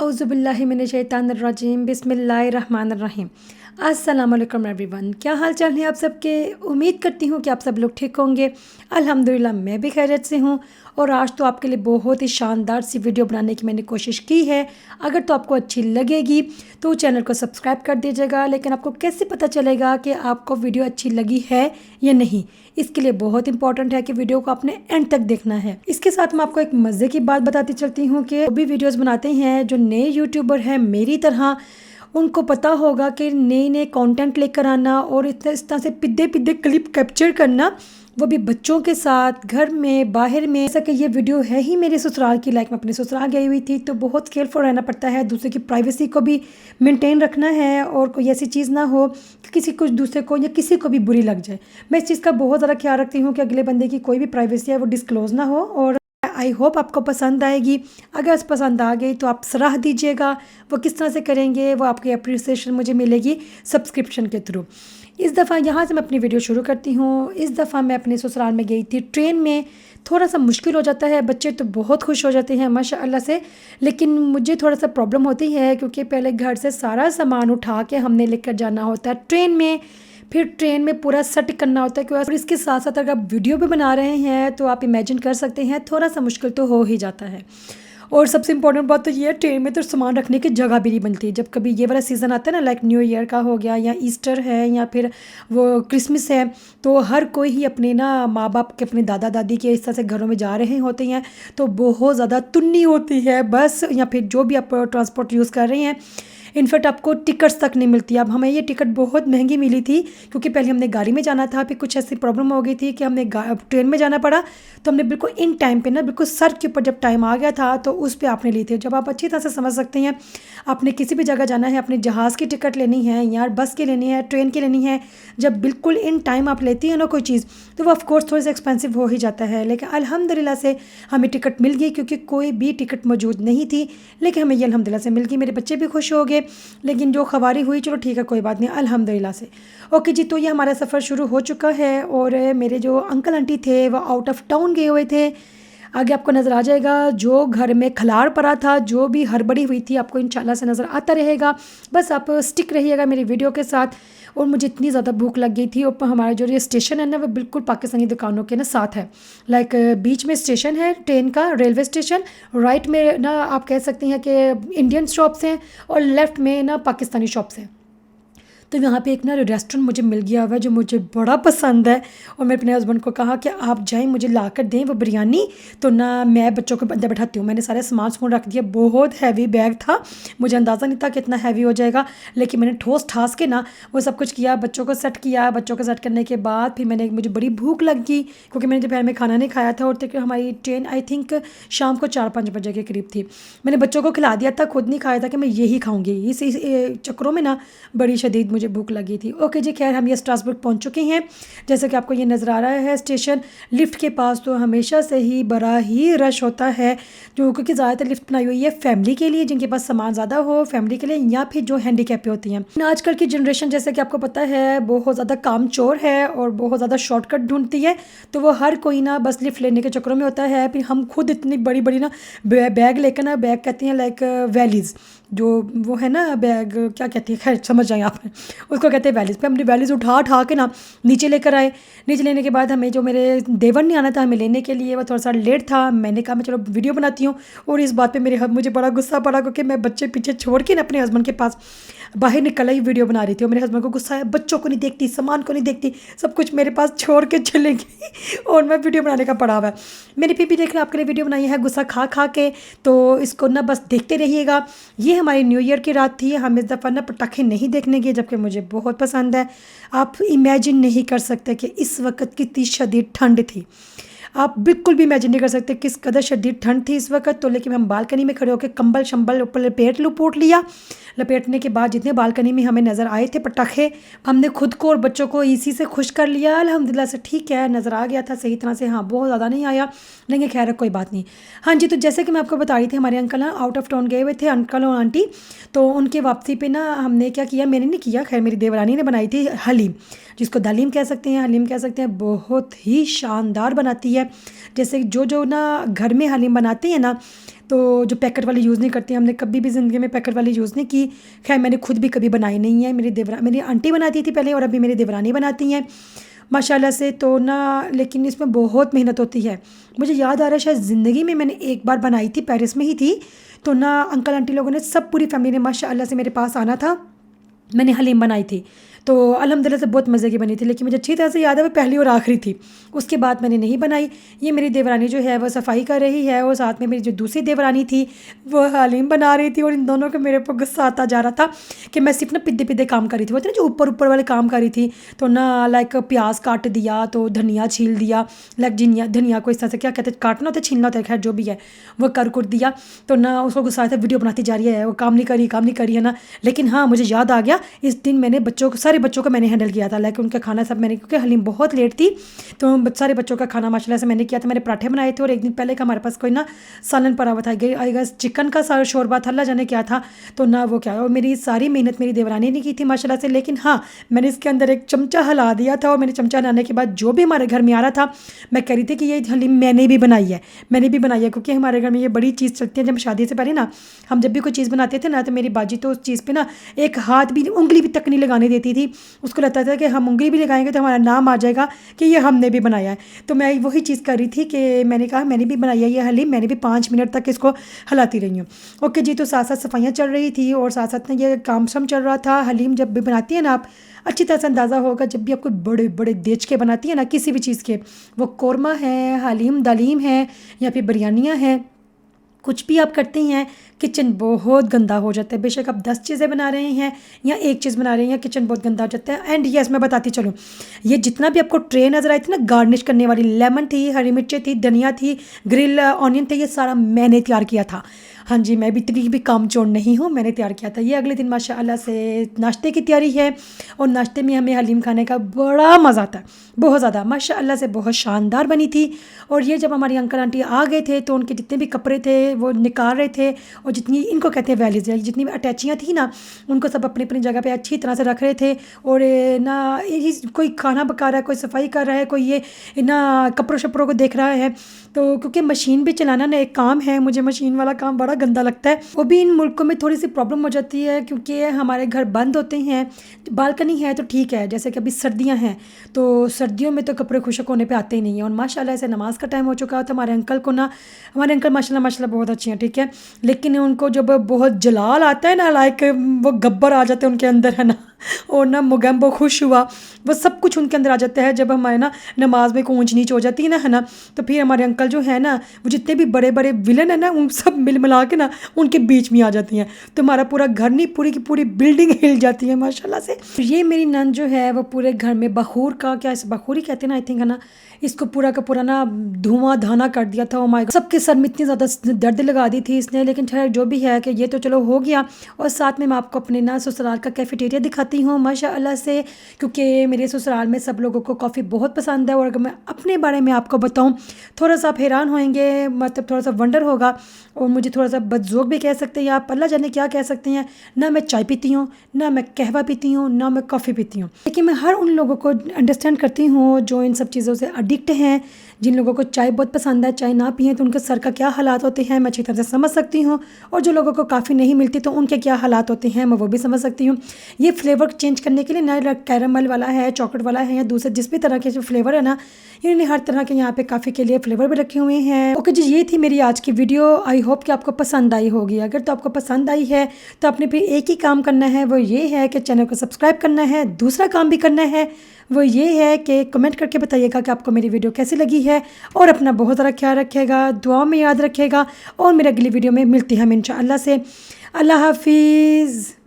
औज़ुबिल्लाहि मिनश्शैतानिर्रजीम बिस्मिल्लाहिर्रहमानिर्रहीम। अस्सलाम वालेकुम एवरीवन, क्या हाल चाल है आप सबके। उम्मीद करती हूँ कि आप सब लोग ठीक होंगे। अल्हम्दुलिल्लाह मैं भी खैरियत से हूँ और आज तो आपके लिए बहुत ही शानदार सी वीडियो बनाने की मैंने कोशिश की है। अगर तो आपको अच्छी लगेगी तो चैनल को सब्सक्राइब कर दीजिएगा। लेकिन आपको कैसे पता चलेगा कि आपको वीडियो अच्छी लगी है या नहीं, इसके लिए बहुत इंपॉर्टेंट है कि वीडियो को आपने एंड तक देखना है। इसके साथ मैं आपको एक मज़े की बात बताती चलती हूँ कि भी वीडियोस बनाते हैं जो नए यूट्यूबर हैं मेरी तरह, उनको पता होगा कि नए नए कंटेंट लेकर आना और इस तरह से पिद्दे पिद्दे क्लिप कैप्चर करना, वो भी बच्चों के साथ घर में बाहर में। जैसा कि ये वीडियो है ही मेरे ससुराल की, लाइक मैं अपने ससुराल गई हुई थी तो बहुत केयरफुल रहना पड़ता है, दूसरे की प्राइवेसी को भी मेंटेन रखना है और कोई ऐसी चीज़ ना हो कि किसी को दूसरे को या किसी को भी बुरी लग जाए। मैं इस चीज़ का बहुत ज़्यादा ख्याल रखती हूँ कि अगले बंदे की कोई भी प्राइवेसी है वो डिस्क्लोज़ ना हो। और आई होप आपको पसंद आएगी। अगर पसंद आ गई तो आप सराह दीजिएगा। वो किस तरह से करेंगे, वो आपकी अप्रिसिएशन मुझे मिलेगी सब्सक्रिप्शन के थ्रू। इस दफ़ा यहाँ से मैं अपनी वीडियो शुरू करती हूँ। इस दफ़ा मैं अपने ससुराल में गई थी ट्रेन में। थोड़ा सा मुश्किल हो जाता है, बच्चे तो बहुत खुश हो जाते हैं माशाअल्लाह से, लेकिन मुझे थोड़ा सा प्रॉब्लम होती है क्योंकि पहले घर से सारा सामान उठा के हमने लेकर जाना होता है ट्रेन में, फिर ट्रेन में पूरा सेट करना होता है। क्योंकि इसके साथ साथ अगर आप वीडियो भी बना रहे हैं तो आप इमेजिन कर सकते हैं थोड़ा सा मुश्किल तो हो ही जाता है। और सबसे इम्पोर्टेंट बात तो ये है, ट्रेन में तो सामान रखने की जगह भी नहीं बनती। जब कभी ये वाला सीज़न आता है ना, लाइक न्यू ईयर का हो गया या ईस्टर है या फिर वो क्रिसमस है, तो हर कोई ही अपने ना माँ बाप के, अपने दादा दादी के इस तरह से घरों में जा रहे होते हैं तो बहुत ज़्यादा तुन्नी होती है बस, या फिर जो भी आप ट्रांसपोर्ट यूज़ कर रहे हैं। इनफैक्ट आपको टिकट्स तक नहीं मिलती। अब हमें ये टिकट बहुत महंगी मिली थी क्योंकि पहले हमने गाड़ी में जाना था, फिर कुछ ऐसी प्रॉब्लम हो गई थी कि हमने ट्रेन में जाना पड़ा। तो हमने बिल्कुल इन टाइम पे ना, बिल्कुल सर के ऊपर जब टाइम आ गया था तो उस पर आपने ली थी। जब आप अच्छी तरह से समझ सकते हैं, आपने किसी भी जगह जाना है, अपने जहाज़ की टिकट लेनी है या बस की लेनी है, ट्रेन की लेनी है, जब बिल्कुल इन टाइम आप लेती हैं ना कोई चीज़, तो वो ऑफकोर्स थोड़ी सी एक्सपेंसिव हो ही जाता है। लेकिन अल्हम्दुलिल्लाह से हमें टिकट मिल गई क्योंकि कोई भी टिकट मौजूद नहीं थी, लेकिन हमें ये अल्हम्दुलिल्लाह से मिल गई। मेरे बच्चे भी खुश हो गए। लेकिन जो खवारी हुई, चलो ठीक है कोई बात नहीं, अल्हम्दुलिल्लाह से। ओके जी, तो ये हमारा सफ़र शुरू हो चुका है और मेरे जो अंकल आंटी थे वो आउट ऑफ टाउन गए हुए थे। आगे आपको नज़र आ जाएगा जो घर में खलार पड़ा था, जो भी हड़बड़ी हुई थी, आपको इंशाल्लाह से नज़र आता रहेगा। बस आप स्टिक रहिएगा मेरी वीडियो के साथ। और मुझे इतनी ज़्यादा भूख लग गई थी। और हमारा जो ये स्टेशन है ना, वो बिल्कुल पाकिस्तानी दुकानों के ना साथ है। लाइक बीच में स्टेशन है ट्रेन का, रेलवे स्टेशन। राइट में ना आप कह सकते हैं कि इंडियन शॉप्स हैं और लेफ़्ट में ना पाकिस्तानी शॉप्स हैं। तो यहाँ पे एक ना रेस्टोरेंट मुझे मिल गया हुआ है जो मुझे बड़ा पसंद है। और मैं अपने हस्बैंड को कहा कि आप जाएं, मुझे ला कर दें वो बिरयानी, तो ना मैं बच्चों को अंदर बैठाती हूँ। मैंने सारे सामान रख दिया। बहुत हैवी बैग था, मुझे अंदाज़ा नहीं था कि इतना हैवी हो जाएगा, लेकिन मैंने ठोस ठास के ना वो सब कुछ किया, बच्चों को सेट किया। बच्चों को सेट करने के बाद फिर मुझे बड़ी भूख लग गई क्योंकि मैंने दोपहर में खाना नहीं खाया था। और तक हमारी ट्रेन आई थिंक शाम को 4-5 बजे के करीब थी। मैंने बच्चों को खिला दिया था, खुद नहीं खाया था कि मैं यही खाऊंगी। इस चक्करों में ना बड़ी शदीद मुझे भूख लगी थी। ओके जी, खैर हम ये स्ट्रासबर्ग पहुंच चुके हैं। जैसे कि आपको ये नज़र आ रहा है स्टेशन, लिफ्ट के पास तो हमेशा से ही बड़ा ही रश होता है, जो क्योंकि ज़्यादातर लिफ्ट बनाई हुई है फैमिली के लिए, जिनके पास सामान ज़्यादा हो, फैमिली के लिए, या फिर जो हैंडीकैप होती हैं। आजकल की जनरेशन जैसे कि आपको पता है बहुत ज़्यादा कामचोर है और बहुत ज़्यादा शॉर्टकट ढूंढती है, तो वो हर कोई ना बस लिफ्ट लेने के चक्करों में होता है। फिर हम खुद इतनी बड़ी बड़ी ना बैग लेकर ना, बैग कहते हैं लाइक वैलीज़, जो वो है ना बैग, क्या कहती है, खैर समझ जाएँ आप, उसको कहते हैं वैलीज़। पे हमने वैलीज़ उठा के ना नीचे लेकर आए। नीचे लेने के बाद हमें, जो मेरे देवर ने आना था हमें लेने के लिए, वो थोड़ा सा लेट था। मैंने कहा मैं चलो वीडियो बनाती हूँ। और इस बात पे मुझे बड़ा गुस्सा पड़ा क्योंकि मैं बच्चे पीछे छोड़ के ना अपने हस्बैंड के पास बाहर निकल ही वीडियो बना रही थी। और मेरे हस्बैंड को गुस्सा है, बच्चों को नहीं देखती, सामान को नहीं देखती, सब कुछ मेरे पास छोड़ के चले गई और मैं वीडियो बनाने का पड़ा हुआ है। मेरी पीपी देख रहे आपके लिए वीडियो बनाई है गुस्सा खा खा के, तो इसको ना बस देखते रहिएगा। ये हमारी न्यू ईयर की रात थी। हम इस दफ़ा ना पटाखे नहीं देखने गए, जबकि मुझे बहुत पसंद है। आप इमेजिन नहीं कर सकते कि इस वक्त कितनी शदीद ठंड थी। आप बिल्कुल भी इमेजिन नहीं कर सकते किस कदर शदीद ठंड थी इस वक्त। तो लेकिन हम बालकनी में खड़े होकर कंबल शंबल ऊपर लपेट लिया। लपेटने के बाद जितने बालकनी में हमें नज़र आए थे पटाखे, हमने खुद को और बच्चों को इसी से खुश कर लिया। अल्हम्दुलिल्लाह से ठीक है, नज़र आ गया था सही तरह से। हाँ, बहुत ज़्यादा नहीं आया, लेकिन खैर कोई बात नहीं। हाँ जी, तो जैसे कि मैं आपको बता रही थी, हमारे अंकल ना आउट ऑफ टाउन गए हुए थे, अंकल और आंटी। तो उनके वापसी पे ना हमने क्या किया, मैंने नहीं किया, खैर मेरी देवरानी ने बनाई थी हलीम, जिसको दलीम कह सकते हैं, हलीम कह सकते हैं। बहुत ही शानदार बनाती है। जैसे जो जो ना घर में हलीम बनाते हैं ना, तो जो पैकेट वाली यूज़ नहीं करती, हमने कभी भी ज़िंदगी में पैकेट वाली यूज़ नहीं की। खैर मैंने खुद भी कभी बनाई नहीं है, मेरी आंटी बनाती थी पहले और अभी मेरी देवरानी बनाती हैं माशाल्लाह से। तो ना लेकिन इसमें बहुत मेहनत होती है। मुझे याद आ रहा है शायद ज़िंदगी में मैंने एक बार बनाई थी, पेरिस में ही थी। तो ना अंकल आंटी लोगों ने सब पूरी फैमिली ने माशाल्लाह से मेरे पास आना था, मैंने हलीम बनाई थी। तो अल्हम्दुलिल्लाह से बहुत मज़े की बनी थी, लेकिन मुझे अच्छी तरह से याद है वो पहली और आखिरी थी, उसके बाद मैंने नहीं बनाई। ये मेरी देवरानी जो है वो सफाई कर रही है और साथ में मेरी जो दूसरी देवरानी थी वो हलीम बना रही थी। और इन दोनों को मेरे ऊपर गुस्सा आता जा रहा था कि मैं सिर्फ ना पिद्दे पिद्दे काम कर रही थी, वो ना जो ऊपर ऊपर वाले काम कर रही थी। तो ना लाइक प्याज काट दिया, तो धनिया छील दिया, लाइक धनिया को इस तरह से क्या कहते हैं, काटना होता है छीलना होता है, खैर जो भी है वो कर दिया। तो ना उसको गुस्सा आता है, वीडियो बनाती जा रही है, वो काम नहीं करी है ना। लेकिन हाँ मुझे याद आ गया, इस दिन मैंने सारे बच्चों को मैंने हैंडल किया था, लाइक उनका खाना सब मैंने, क्योंकि हलीम बहुत लेट थी तो सारे बच्चों का खाना माशाल्लाह से मैंने किया था। मैंने पराठे बनाए थे और एक दिन पहले का हमारे पास कोई ना सालन पड़ा हुआ था, आई गेस चिकन का सारा शोरबा था, अल्लाह जाने क्या था। तो ना वो क्या, और मेरी सारी मेहनत मेरी देवरानी ने की थी माशाल्लाह से। लेकिन हाँ मैंने इसके अंदर एक चमचा हिला दिया था और मैंने चमचा हिलाने के बाद जो भी हमारे घर में आ रहा था मैं कह रही थी कि ये हलीम मैंने भी बनाई है, क्योंकि हमारे घर में ये बड़ी चीज़ चलती है। जब शादी से पहले ना हम जब भी कोई चीज़ बनाते थे ना, तो मेरी बाजी तो उस चीज़ पर ना एक हाथ भी, उंगली भी तक नहीं लगाने देती थी। उसको लगता था कि हम उंगली भी लगाएंगे तो हमारा नाम आ जाएगा कि ये हमने भी बनाया है। तो मैं वही चीज़ कर रही थी कि मैंने कहा मैंने भी बनाई है ये हलीम, मैंने भी 5 मिनट तक इसको हिलाती रही हूँ। ओके जी, तो साथ साथ सफाइयाँ चल रही थी और साथ साथ में ये काम सम चल रहा था। हलीम जब भी बनाती है ना, आप अच्छी तरह से अंदाज़ा होगा, जब भी आप कोई बड़े बड़े देच के बनाती है ना किसी भी चीज़ के, वो कौरमा है, हलीम दलीम है या फिर बिरयानियाँ हैं, कुछ भी आप करते हैं, किचन बहुत गंदा हो जाता है। बेशक आप 10 चीज़ें बना रहे हैं या एक चीज़ बना रहे हैं, किचन बहुत गंदा हो जाता है। एंड यस मैं बताती चलूँ, ये जितना भी आपको ट्रे नज़र आई थी ना गार्निश करने वाली, लेमन थी, हरी मिर्चें थी, धनिया थी, ग्रिल ऑनियन थे, ये सारा मैंने तैयार किया था। हाँ जी, मैं भी इतनी भी कामचोर नहीं हूँ, मैंने तैयार किया था। ये अगले दिन माशाल्लाह से नाश्ते की तैयारी है और नाश्ते में हमें हलीम खाने का बड़ा मज़ा आता है, बहुत ज़्यादा माशाल्लाह से, बहुत शानदार बनी थी। और ये जब हमारी अंकल आंटी आ गए थे तो उनके जितने भी कपड़े थे वो निकाल रहे थे, और जितनी इनको कहते हैं वैलीज, जितनी भी अटैचियाँ थी ना उनको सब अपनी अपनी जगह पे अच्छी तरह से रख रहे थे। और ना ये कोई खाना पका रहा है, कोई सफाई कर रहा है, कोई ये ना कपड़ों शपड़ों को देख रहा है। तो क्योंकि मशीन भी चलाना ना एक काम है, मुझे मशीन वाला काम बड़ा गंदा लगता है। वो भी इन मुल्कों में थोड़ी सी प्रॉब्लम हो जाती है क्योंकि हमारे घर बंद होते हैं, बालकनी है तो ठीक है, जैसे कि अभी सर्दियाँ हैं तो सर्दियों में तो कपड़े खुशक होने पे आते ही नहीं है। और माशाल्लाह से नमाज का टाइम हो चुका था, हमारे अंकल को ना, हमारे अंकल माशाल्लाह बहुत अच्छे हैं, ठीक है, लेकिन उनको जब बहुत जलाल आता है ना, लाइक वो गब्बर आ जाते हैं उनके अंदर, है ना, और ना मुगम्बो खुश हुआ, वो सब कुछ उनके अंदर आ जाता है। जब हमारे ना नमाज में को ऊंच नीच हो जाती है ना, तो फिर हमारे अंकल जो है ना, वो जितने भी बड़े बड़े विलन है ना, उन सब मिल मिला के ना उनके बीच में आ जाती हैं। तो हमारा पूरा घर नहीं, पूरी की पूरी बिल्डिंग हिल जाती है माशाल्लाह से। ये मेरी नंद जो है वो पूरे घर में बखूर का, क्या बखूर ही कहते हैं ना, आई थिंक, है ना, इसको पूरा का पूरा ना धुआं धाना कर दिया था। ओ माय गॉड, सबके सर में इतनी ज़्यादा दर्द लगा दी थी इसने। लेकिन खैर जो भी है कि ये तो चलो हो गया। और साथ में मैं आपको अपने ना ससुराल का कैफेटेरिया दिखाती हूँ माशाअल्लाह से, क्योंकि मेरे ससुराल में सब लोगों को कॉफ़ी बहुत पसंद है। और अगर मैं अपने बारे में आपको बताऊँ, थोड़ा सा आप हैरान होएंगे, मतलब थोड़ा सा वंडर होगा और मुझे थोड़ा सा बदज़ोक भी कह सकते हैं, आप अल्लाह जाने क्या कह सकते हैं। ना मैं चाय पीती हूँ, ना मैं कहवा पीती हूँ, ना मैं कॉफ़ी पीती हूँ। लेकिन मैं हर उन लोगों को अंडरस्टैंड करती हूँ जो इन सब चीज़ों से एडिक्ट हैं, जिन लोगों को चाय बहुत पसंद है, चाय ना पिए तो उनके सर का क्या हालात होते हैं मैं अच्छी तरह से समझ सकती हूँ। और जो लोगों को काफ़ी नहीं मिलती तो उनके क्या हालात होते हैं मैं वो भी समझ सकती हूँ। ये फ्लेवर चेंज करने के लिए ना कैरमल वाला है, चॉकलेट वाला है, या दूसरे जिस भी तरह के जो फ्लेवर है ना, इन्होंने हर तरह के यहाँ पे काफ़ी के लिए फ्लेवर भी रखे हुए हैं। ओके जी, ये थी मेरी आज की वीडियो। आई होप कि आपको पसंद आई होगी। अगर तो आपको पसंद आई है तो आपने फिर एक ही काम करना है, वो ये है कि चैनल को सब्सक्राइब करना है। दूसरा काम भी करना है, वो ये है कि कमेंट करके बताइएगा कि आपको मेरी वीडियो कैसी लगी है। और अपना बहुत ज़्यादा ख्याल रखिएगा, दुआ में याद रखिएगा। और मेरे अगली वीडियो में मिलती हैं हम इंशाअल्लाह से। अल्लाह हाफिज़।